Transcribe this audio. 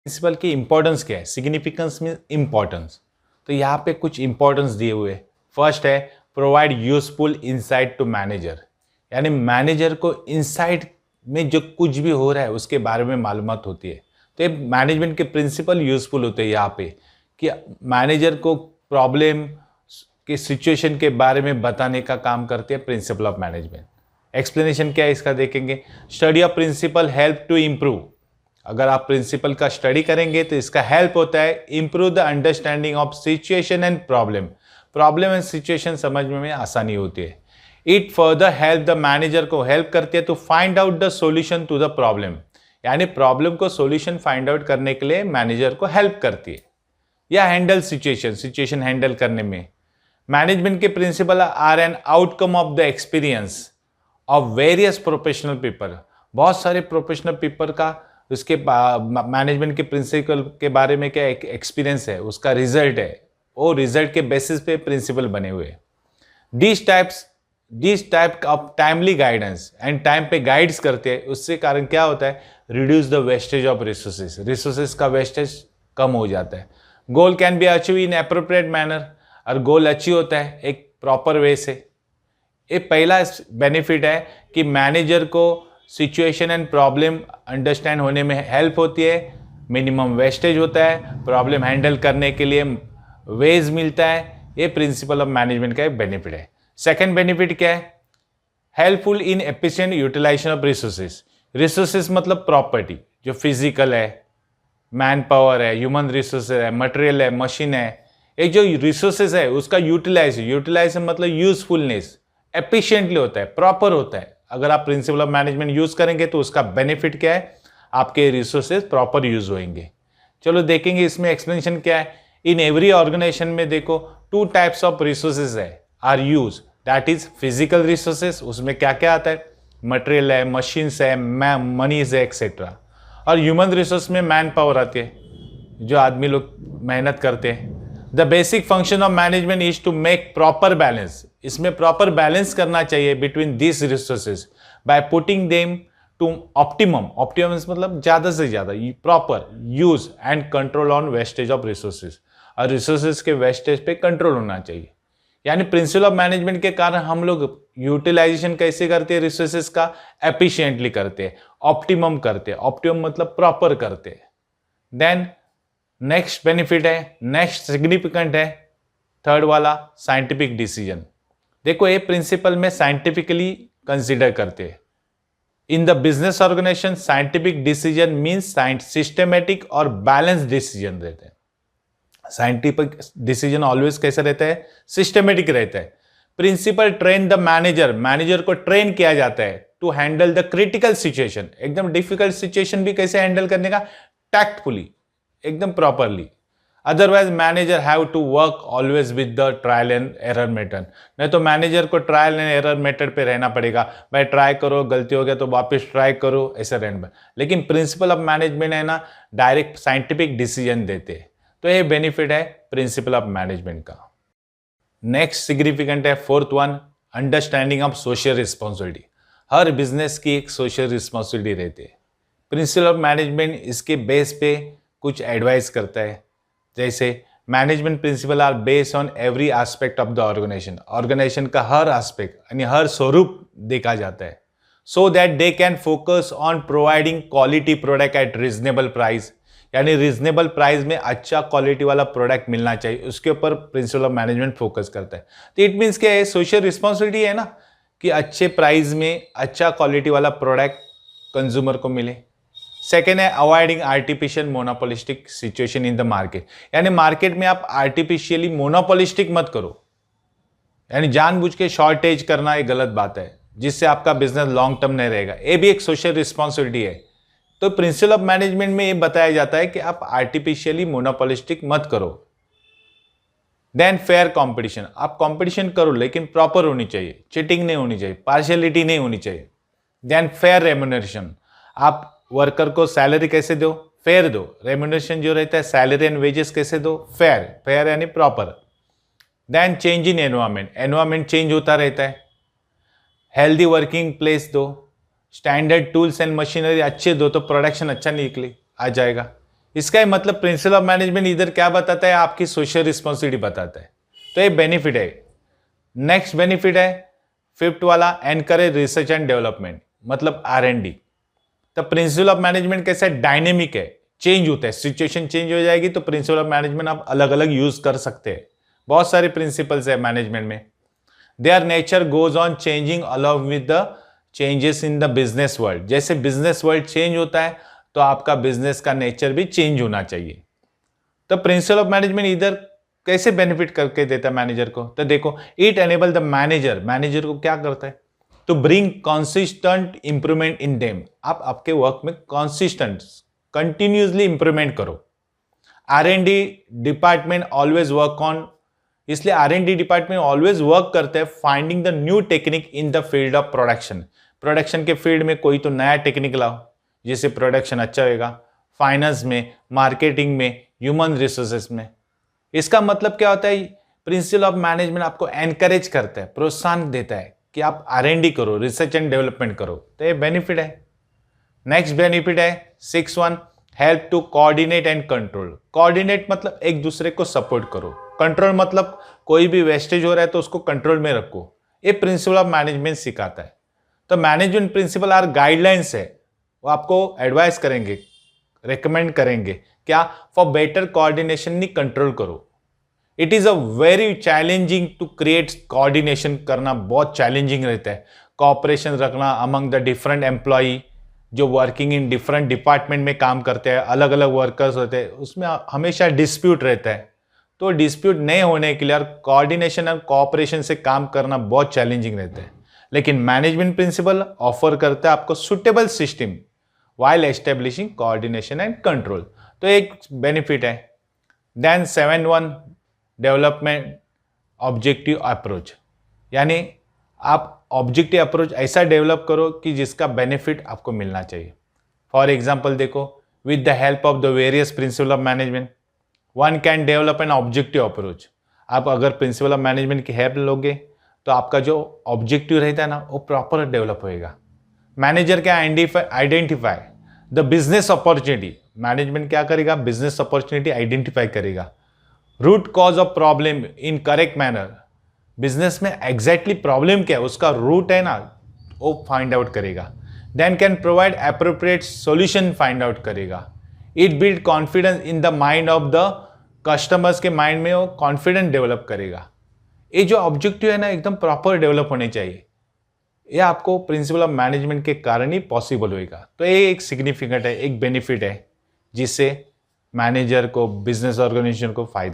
Principal की importance क्या है, सिग्निफिकेंस मीन इंपॉर्टेंस। तो यहाँ पे कुछ इंपॉर्टेंस दिए हुए। फर्स्ट है provide useful insight to manager, यानी मैनेजर को इंसाइट में जो कुछ भी हो रहा है उसके बारे में मालूमात होती है। तो ये मैनेजमेंट के प्रिंसिपल यूजफुल होते हैं यहाँ पे कि मैनेजर को प्रॉब्लम के सिचुएशन के बारे में बताने का काम करते हैं प्रिंसिपल ऑफ मैनेजमेंट। एक्सप्लेनेशन क्या है इसका देखेंगे। Study of principle help to improve, अगर आप प्रिंसिपल का स्टडी करेंगे तो इसका हेल्प होता है improve the understanding of situation and problem and situation समझने में आसानी होती है। It further help the manager को हेल्प करती है to find out the solution to the problem, यानी प्रॉब्लम को सॉल्यूशन फाइंड आउट करने के लिए मैनेजर को हेल्प करती है। या हैंडल सिचुएशन हैंडल करने में मैनेजमेंट के principle are an outcome of the experience of various professional people. बहुत सारे प्रोफेशनल पीपल का उसके मैनेजमेंट के प्रिंसिपल के बारे में क्या एक्सपीरियंस है, उसका रिजल्ट है, वो रिजल्ट के बेसिस पे प्रिंसिपल बने हुए। This type of timely guidance and time पे गाइड्स करते हैं, उससे कारण क्या होता है, reduce the wastage of resources का वेस्टेज कम हो जाता है। Goal can be achieve in appropriate manner, और गोल अचीव होता है एक प्रॉपर वे से। ये पहला बेनिफिट है कि मैनेजर को सिचुएशन एंड प्रॉब्लम अंडरस्टैंड होने में हेल्प होती है, मिनिमम वेस्टेज होता है, प्रॉब्लम हैंडल करने के लिए वेज मिलता है। ये प्रिंसिपल ऑफ मैनेजमेंट का एक बेनिफिट है। सेकंड बेनिफिट क्या है, helpful in efficient utilisation of resources मतलब प्रॉपर्टी जो फिजिकल है, मैन पावर है, ह्यूमन रिसोर्सेज है, मटेरियल है, मशीन है। एक जो रिसोर्सेज है उसका यूटिलाइज मतलब यूजफुलनेस एफिशिएंटली होता है, प्रॉपर होता है। अगर आप प्रिंसिपल ऑफ मैनेजमेंट यूज करेंगे तो उसका बेनिफिट क्या है, आपके रिसोर्सेज प्रॉपर यूज होंगे। चलो देखेंगे इसमें एक्सप्लेनेशन क्या है। इन एवरी ऑर्गेनाइजेशन में देखो 2 टाइप्स ऑफ रिसोर्सेज है are use, that is physical resources, उसमें क्या क्या आता है, मटेरियल है, मशीन्स है, मनीज है एक्सेट्रा। और ह्यूमन रिसोर्स में मैन पावर आती है, जो आदमी लोग मेहनत करते हैं। The basic function of management is to make proper balance, इसमें प्रॉपर बैलेंस करना चाहिए between this resources by putting them to optimum मतलब ज्यादा से ज्यादा proper use and control on wastage of resources, और रिसोर्सेज के वेस्टेज पे कंट्रोल होना चाहिए। यानी प्रिंसिपल ऑफ मैनेजमेंट के कारण हम लोग यूटिलाइजेशन कैसे करते हैं रिसोर्सेज का, एफिशिएंटली करते हैं, ऑप्टिमम करते हैं, ऑप्टिमम मतलब प्रॉपर करते हैं। देन नेक्स्ट बेनिफिट है, नेक्स्ट सिग्निफिकेंट है थर्ड वाला, साइंटिफिक डिसीजन। देखो ये प्रिंसिपल में साइंटिफिकली कंसीडर करते हैं। In the business organisation scientific decision means systematic और बैलेंस डिसीजन रहते हैं। साइंटिफिक डिसीजन ऑलवेज कैसा रहता है, सिस्टमेटिक रहता है। प्रिंसिपल ट्रेन द मैनेजर को ट्रेन किया जाता है to handle the critical situation, एकदम डिफिकल्ट सिचुएशन भी कैसे हैंडल करने का, टैक्टफुली, एकदम properly. Otherwise manager have to work always with the trial and error method, नहीं तो मैनेजर को ट्रायल एंड एरर मेथड पे रहना पड़ेगा, भाई ट्राई करो, गलती हो गया तो वापस ट्राई करो, ऐसा रहना। लेकिन प्रिंसिपल ऑफ मैनेजमेंट है ना, डायरेक्ट साइंटिफिक डिसीजन देते हैं। तो ये बेनिफिट है प्रिंसिपल ऑफ मैनेजमेंट का। नेक्स्ट सिग्निफिकेंट है fourth one, understanding of social responsibility. हर बिजनेस की एक सोशल रिस्पॉन्सिबिलिटी रहती है। प्रिंसिपल ऑफ मैनेजमेंट इसके बेस पे कुछ एडवाइस करता है, जैसे management principle are based on every aspect of the organisation का हर एस्पेक्ट यानी हर स्वरूप देखा जाता है, so that they can focus on providing quality product at reasonable price, यानी रीजनेबल प्राइस में अच्छा क्वालिटी वाला प्रोडक्ट मिलना चाहिए, उसके ऊपर प्रिंसिपल ऑफ मैनेजमेंट फोकस करता है। तो इट मीन्स क्या है, सोशल रिस्पॉन्सिबिलिटी है ना कि अच्छे प्राइस में अच्छा क्वालिटी वाला प्रोडक्ट कंज्यूमर को मिले। सेकेंड है avoiding artificial monopolistic situation in the market, यानी मार्केट में आप आर्टिफिशियली मोनोपोलिस्टिक मत करो, यानी जानबूझ के शॉर्टेज करना एक गलत बात है, जिससे आपका बिजनेस लॉन्ग टर्म नहीं रहेगा। ये भी एक सोशल रिस्पॉन्सिबिलिटी है। तो प्रिंसिपल ऑफ मैनेजमेंट में ये बताया जाता है कि आप आर्टिफिशियली मोनोपोलिस्टिक मत करो। देन फेयर कंपटीशन, आप कंपटीशन करो लेकिन प्रॉपर होनी चाहिए, चीटिंग नहीं होनी चाहिए, पार्शियलिटी नहीं होनी चाहिए। देन फेयर रेम्यूनरेशन, आप वर्कर को सैलरी कैसे दो, फेयर दो। रेम्यूनरेशन जो रहता है सैलरी एंड वेजेस कैसे दो, फेयर यानी proper. Then change in environment change होता रहता है। हेल्दी वर्किंग प्लेस दो, स्टैंडर्ड टूल्स एंड मशीनरी अच्छे दो तो प्रोडक्शन अच्छा निकले आ जाएगा। इसका ही मतलब प्रिंसिपल ऑफ मैनेजमेंट इधर क्या बताता है, आपकी सोशल रिस्पॉन्सिबिलिटी बताता है। तो ये बेनिफिट है। नेक्स्ट बेनिफिट है फिफ्थ वाला, एनकरेज रिसर्च एंड डेवलपमेंट, मतलब R&D। तो प्रिंसिपल ऑफ मैनेजमेंट कैसा है, डायनेमिक है, चेंज होता है, सिचुएशन चेंज हो जाएगी तो प्रिंसिपल ऑफ मैनेजमेंट आप अलग अलग यूज कर सकते हैं। बहुत सारे प्रिंसिपल्स है मैनेजमेंट में। Their nature goes on changing along with the changes in the business world. जैसे बिजनेस वर्ल्ड चेंज होता है तो आपका बिजनेस का नेचर भी चेंज होना चाहिए। तो प्रिंसिपल ऑफ मैनेजमेंट इधर कैसे बेनिफिट करके देता है मैनेजर को, तो देखो, इट एनेबल द मैनेजर को क्या करता है, to bring consistent improvement in them. आप आपके वर्क में कंसिस्टेंट कंटिन्यूसली इंप्रूवमेंट करो। R&D department always work on, इसलिए R&D डिपार्टमेंट ऑलवेज वर्क करते हैं finding the new technique in the field of production. Production के फील्ड में कोई तो नया टेक्निक लाओ जिससे प्रोडक्शन अच्छा होगा, फाइनेंस में, मार्केटिंग में, ह्यूमन रिसोर्सेस में। इसका मतलब क्या होता है, प्रिंसिपल ऑफ मैनेजमेंट आपको एनकरेज करता है, प्रोत्साहन देता है कि आप R&D करो, रिसर्च एंड डेवलपमेंट करो। तो ये बेनिफिट है। नेक्स्ट बेनिफिट है 6 help to coordinate and control. Coordinate मतलब एक दूसरे को सपोर्ट करो, कंट्रोल मतलब कोई भी वेस्टेज हो रहा है तो उसको कंट्रोल में रखो। ये प्रिंसिपल ऑफ मैनेजमेंट सिखाता है। तो मैनेजमेंट प्रिंसिपल आर गाइडलाइंस है, वो आपको एडवाइस करेंगे, रेकमेंड करेंगे क्या, फॉर बेटर कोऑर्डिनेशन नहीं कंट्रोल करो। It is a very challenging to create coordination करना, बहुत चैलेंजिंग रहता है। कोऑपरेशन रखना अमंग द डिफरेंट एम्प्लॉई जो वर्किंग इन डिफरेंट डिपार्टमेंट में काम करते हैं, अलग अलग वर्कर्स होते हैं, उसमें हमेशा डिस्प्यूट रहता है। तो डिस्प्यूट नहीं होने के लिए कोऑर्डिनेशन और कोऑपरेशन से काम करना बहुत चैलेंजिंग रहता है। लेकिन मैनेजमेंट प्रिंसिपल ऑफर करता है आपको suitable system while establishing coordination and control। तो एक बेनिफिट है। देन 7 डेवलपमेंट ऑब्जेक्टिव अप्रोच, यानी आप ऑब्जेक्टिव अप्रोच ऐसा डेवलप करो कि जिसका बेनिफिट आपको मिलना चाहिए। फॉर एग्जांपल देखो, with the help of the various principle of management one can develop an objective approach. आप अगर प्रिंसिपल ऑफ मैनेजमेंट की हेल्प लोगे तो आपका जो ऑब्जेक्टिव रहता है ना, वो प्रॉपर डेवलप होएगा। मैनेजर क्या identify the business opportunity, management क्या करेगा, बिजनेस अपॉर्चुनिटी आइडेंटिफाई करेगा। Root cause of problem in correct manner, business में एग्जैक्टली प्रॉब्लम क्या है, उसका रूट है ना, वो फाइंड आउट करेगा। Then can provide appropriate solution find out करेगा। It build confidence in the mind of the customers के माइंड में वो कॉन्फिडेंस डेवलप करेगा। ये जो ऑब्जेक्टिव है ना, एकदम प्रॉपर डेवलप होने चाहिए। ये आपको प्रिंसिपल ऑफ मैनेजमेंट के कारण ही पॉसिबल होएगा। तो ये एक सिग्निफिकेंट है, एक बेनिफिट है जिससे मैनेजर को, बिजनेस ऑर्गेनाइजेशन को फायदा